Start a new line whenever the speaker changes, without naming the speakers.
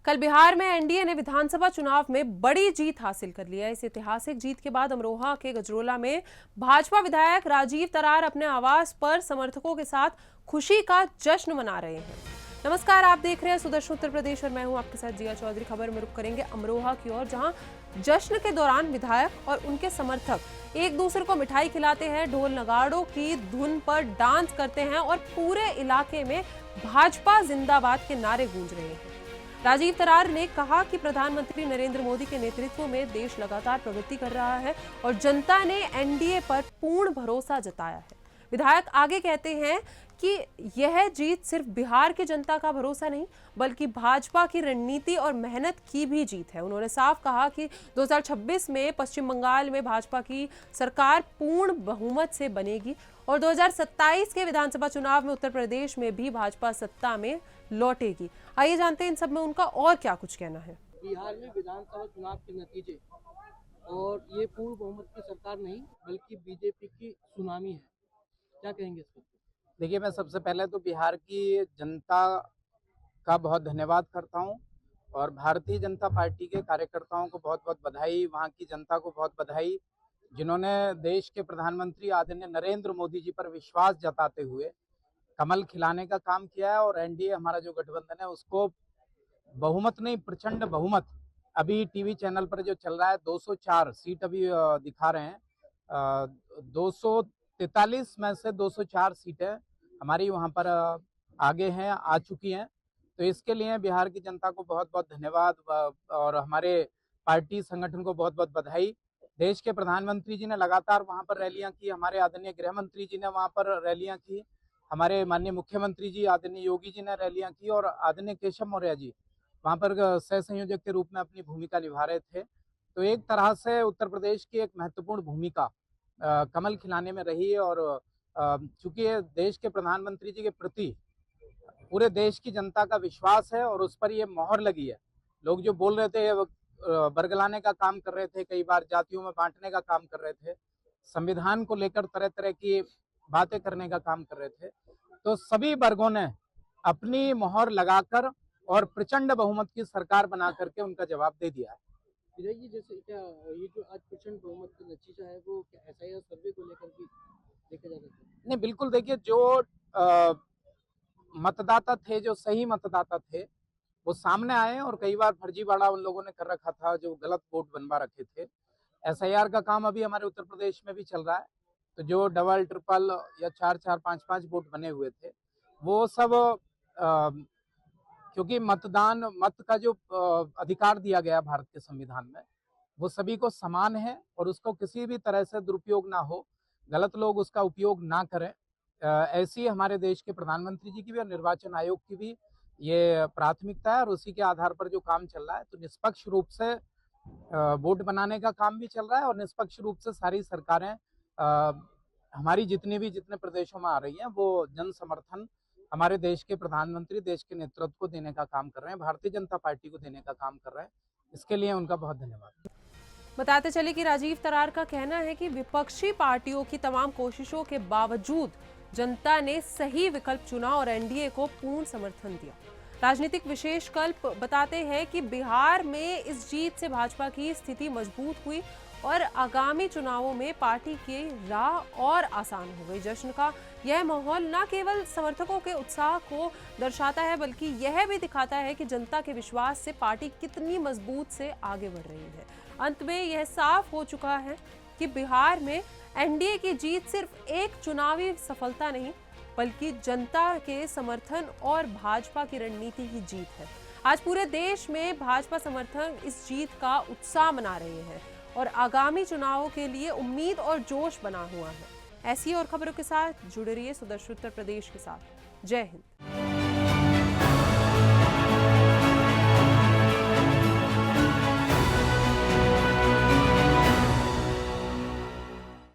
कल बिहार में एनडीए ने विधानसभा चुनाव में बड़ी जीत हासिल कर ली है। इस ऐतिहासिक जीत के बाद अमरोहा के गजरोला में भाजपा विधायक राजीव तरार अपने आवास पर समर्थकों के साथ खुशी का जश्न मना रहे हैं। नमस्कार, आप देख रहे हैं सुदर्शन उत्तर प्रदेश और मैं हूं आपके साथ जिया चौधरी। खबर में रुक करेंगे अमरोहा की ओर, जहां जश्न के दौरान विधायक और उनके समर्थक एक दूसरे को मिठाई खिलाते हैं, ढोल नगाड़ों की धुन पर डांस करते हैं और पूरे इलाके में भाजपा जिंदाबाद के नारे गूंज रहे हैं। राजीव तरार ने कहा कि प्रधानमंत्री नरेंद्र मोदी के नेतृत्व में देश लगातार प्रगति कर रहा है और जनता ने एनडीए पर पूर्ण भरोसा जताया है। विधायक आगे कहते हैं कि यह जीत सिर्फ बिहार की जनता का भरोसा नहीं, बल्कि भाजपा की रणनीति और मेहनत की भी जीत है। उन्होंने साफ कहा कि 2026 में पश्चिम बंगाल में भाजपा की सरकार पूर्ण बहुमत से बनेगी और 2027 के विधानसभा चुनाव में उत्तर प्रदेश में भी भाजपा सत्ता में लौटेगी। आइए जानते हैं इन सब में उनका और क्या कुछ कहना है।
बिहार में विधानसभा चुनाव के नतीजे और ये पूर्ण बहुमत की सरकार नहीं बल्कि बीजेपी की सुनामी है, क्या कहेंगे इस पर?
देखिए, मैं सबसे पहले तो बिहार की जनता का बहुत धन्यवाद करता हूं और भारतीय जनता पार्टी के कार्यकर्ताओं को बहुत बहुत बधाई, वहां की जनता को बहुत बधाई, जिन्होंने देश के प्रधानमंत्री आदरणीय नरेंद्र मोदी जी पर विश्वास जताते हुए कमल खिलाने का काम किया है और एनडीए हमारा जो गठबंधन है उसको बहुमत नहीं, प्रचंड बहुमत, अभी टीवी चैनल पर जो चल रहा है 204 सीट अभी दिखा रहे हैं, 243 में से 204 सीटें हमारी वहां पर आगे हैं, आ चुकी हैं। तो इसके लिए बिहार की जनता को बहुत बहुत धन्यवाद और हमारे पार्टी संगठन को बहुत बहुत बधाई। देश के प्रधानमंत्री जी ने लगातार वहां पर रैलियां की, हमारे आदरणीय गृह मंत्री जी ने वहां पर रैलियां की, हमारे माननीय मुख्यमंत्री जी आदरणीय योगी जी ने रैलियां की और आदरणीय केशव मौर्य जी वहां पर सह संयोजक के रूप में अपनी भूमिका निभा रहे थे। तो एक तरह से उत्तर प्रदेश की एक महत्वपूर्ण भूमिका कमल खिलाने में रही है और चूंकि देश के प्रधानमंत्री जी के प्रति पूरे देश की जनता का विश्वास है और उस पर ये मोहर लगी है। लोग जो बोल रहे थे, बरगलाने का काम कर रहे थे, कई बार जातियों में बांटने का काम कर रहे थे, संविधान को लेकर तरह तरह की बातें करने का काम कर रहे थे, तो सभी वर्गों ने अपनी मोहर लगाकर और प्रचंड बहुमत की सरकार बना करके उनका जवाब दे दिया है।
विजय जी, जैसे क्या ये जो आज प्रचंड बहुमत का नतीजा है वो एसआईआर सर्वे को लेकर भी देखा जा सकता है?
नहीं, बिल्कुल। देखिए, जो मतदाता थे, जो सही मतदाता थे, वो सामने आए और कई बार फर्जीवाड़ा उन लोगों ने कर रखा था, जो गलत वोट बनवा रखे थे। एसआईआर का काम अभी हमारे उत्तर प्रदेश में भी चल रहा है, तो जो डबल ट्रिपल या 4-4 5-5 वोट बने हुए थे वो सब क्योंकि मत का जो अधिकार दिया गया भारत के संविधान में, वो सभी को समान है और उसको किसी भी तरह से दुरुपयोग ना हो, गलत लोग उसका उपयोग ना करें, ऐसी हमारे देश के प्रधानमंत्री जी की भी और निर्वाचन आयोग की भी ये प्राथमिकता है और उसी के आधार पर जो काम चल रहा है। तो निष्पक्ष रूप से वोट बनाने का काम भी चल रहा है और निष्पक्ष रूप से सारी सरकारें हमारी जितने प्रदेशों में आ रही हैं वो जन समर्थन हमारे देश के प्रधानमंत्री, देश के नेतृत्व को देने का काम कर रहे हैं, भारतीय जनता पार्टी को देने का काम कर रहे हैं। इसके लिए उनका बहुत धन्यवाद।
बताते चले कि राजीव तरार का कहना है कि विपक्षी पार्टियों की तमाम कोशिशों के बावजूद जनता ने सही विकल्प चुना और एनडीए को पूर्ण समर्थन दिया। राजनीतिक विशेषज्ञ बताते हैं कि बिहार में इस जीत से भाजपा की स्थिति मजबूत हुई और आगामी चुनावों में पार्टी की राह और आसान हो गई। जश्न का यह माहौल न केवल समर्थकों के उत्साह को दर्शाता है, बल्कि यह भी दिखाता है कि जनता के विश्वास से पार्टी कितनी मजबूत से आगे बढ़ रही है। अंत में यह साफ हो चुका है कि बिहार में एनडीए की जीत सिर्फ एक चुनावी सफलता नहीं, बल्कि जनता के समर्थन और भाजपा की रणनीति की जीत है। आज पूरे देश में भाजपा समर्थक इस जीत का उत्साह मना रहे हैं और आगामी चुनावों के लिए उम्मीद और जोश बना हुआ है। ऐसी और खबरों के साथ जुड़े रहिए सुदर्शन उत्तर प्रदेश के साथ। जय हिंद।